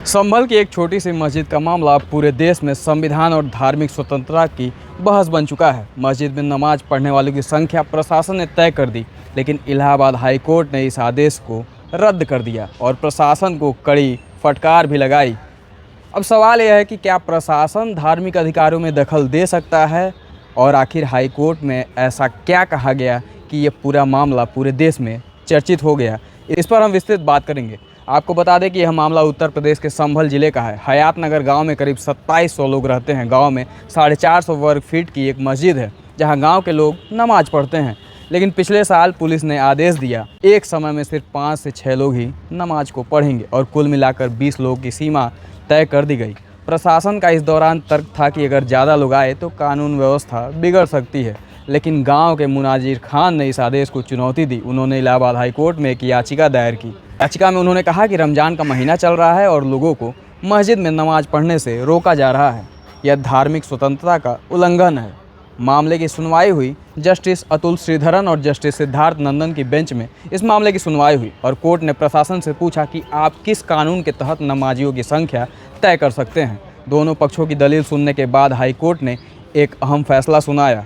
संभल की एक छोटी सी मस्जिद का मामला अब पूरे देश में संविधान और धार्मिक स्वतंत्रता की बहस बन चुका है। मस्जिद में नमाज पढ़ने वालों की संख्या प्रशासन ने तय कर दी, लेकिन इलाहाबाद हाई कोर्ट ने इस आदेश को रद्द कर दिया और प्रशासन को कड़ी फटकार भी लगाई। अब सवाल यह है कि क्या प्रशासन धार्मिक अधिकारों में दखल दे सकता है, और आखिर हाई कोर्ट में ऐसा क्या कहा गया कि ये पूरा मामला पूरे देश में चर्चित हो गया। इस पर हम विस्तृत बात करेंगे। आपको बता दें कि यह मामला उत्तर प्रदेश के संभल जिले का है। हयात नगर गांव में करीब 2700 लोग रहते हैं। गांव में 450 वर्ग फीट की एक मस्जिद है जहां गांव के लोग नमाज पढ़ते हैं, लेकिन पिछले साल पुलिस ने आदेश दिया एक समय में सिर्फ 5 से 6 लोग ही नमाज को पढ़ेंगे और कुल मिलाकर 20 लोगों की सीमा तय कर दी गई। प्रशासन का इस दौरान तर्क था कि अगर ज़्यादा लोग आए तो कानून व्यवस्था बिगड़ सकती है, लेकिन गांव के मुनाजिर खान ने इस आदेश को चुनौती दी। उन्होंने इलाहाबाद हाई कोर्ट में एक याचिका दायर की। याचिका में उन्होंने कहा कि रमज़ान का महीना चल रहा है और लोगों को मस्जिद में नमाज पढ़ने से रोका जा रहा है। यह धार्मिक स्वतंत्रता का उल्लंघन है। मामले की सुनवाई हुई। जस्टिस अतुल श्रीधरन और जस्टिस सिद्धार्थ नंदन की बेंच में इस मामले की सुनवाई हुई और कोर्ट ने प्रशासन से पूछा कि आप किस कानून के तहत नमाजियों की संख्या तय कर सकते हैं। दोनों पक्षों की दलील सुनने के बाद हाई कोर्ट ने एक अहम फैसला सुनाया।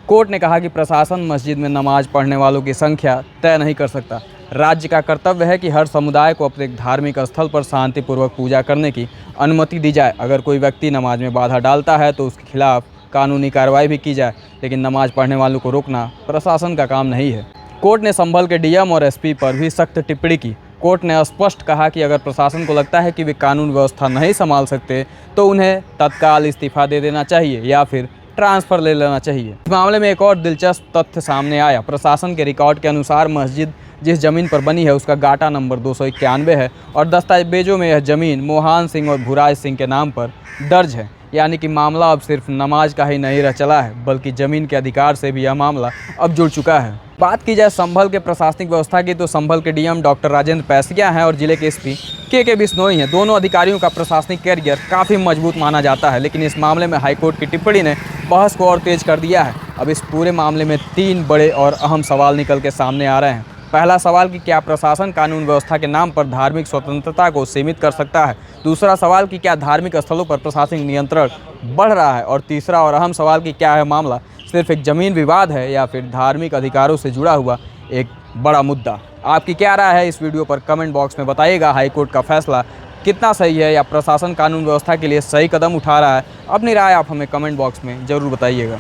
कोर्ट ने कहा कि प्रशासन मस्जिद में नमाज पढ़ने वालों की संख्या तय नहीं कर सकता। राज्य का कर्तव्य है कि हर समुदाय को अपने धार्मिक स्थल पर शांतिपूर्वक पूजा करने की अनुमति दी जाए। अगर कोई व्यक्ति नमाज में बाधा डालता है तो उसके खिलाफ कानूनी कार्रवाई भी की जाए, लेकिन नमाज पढ़ने वालों को रोकना प्रशासन का काम नहीं है। कोर्ट ने संभल के डीएम और एसपी पर भी सख्त टिप्पणी की। कोर्ट ने स्पष्ट कहा कि अगर प्रशासन को लगता है कि वे कानून व्यवस्था नहीं संभाल सकते तो उन्हें तत्काल इस्तीफा दे देना चाहिए या फिर ट्रांसफ़र ले लेना चाहिए। इस मामले में एक और दिलचस्प तथ्य सामने आया। प्रशासन के रिकॉर्ड के अनुसार मस्जिद जिस ज़मीन पर बनी है उसका गाटा नंबर 291 है और दस्तावेजों में यह ज़मीन मोहन सिंह और भुराज सिंह के नाम पर दर्ज है। यानी कि मामला अब सिर्फ नमाज का ही नहीं रह चला है, बल्कि ज़मीन के अधिकार से भी यह मामला अब जुड़ चुका है। बात की जाए संभल के प्रशासनिक व्यवस्था की तो संभल के डीएम डॉक्टर राजेंद्र पैसिया हैं और जिले के एसपी के बिश्नोई हैं। दोनों अधिकारियों का प्रशासनिक कैरियर काफ़ी मजबूत माना जाता है, लेकिन इस मामले में हाईकोर्ट की टिप्पणी ने बहस को और तेज कर दिया है। अब इस पूरे मामले में 3 बड़े और अहम सवाल निकल के सामने आ रहे हैं। पहला सवाल कि क्या प्रशासन कानून व्यवस्था के नाम पर धार्मिक स्वतंत्रता को सीमित कर सकता है। दूसरा सवाल कि क्या धार्मिक स्थलों पर प्रशासनिक नियंत्रण बढ़ रहा है। और तीसरा और अहम सवाल कि क्या यह मामला सिर्फ एक ज़मीन विवाद है या फिर धार्मिक अधिकारों से जुड़ा हुआ एक बड़ा मुद्दा। आपकी क्या राय है इस वीडियो पर कमेंट बॉक्स में बताइएगा। हाईकोर्ट का फैसला कितना सही है या प्रशासन कानून व्यवस्था के लिए सही कदम उठा रहा है। अपनी राय आप हमें कमेंट बॉक्स में ज़रूर बताइएगा।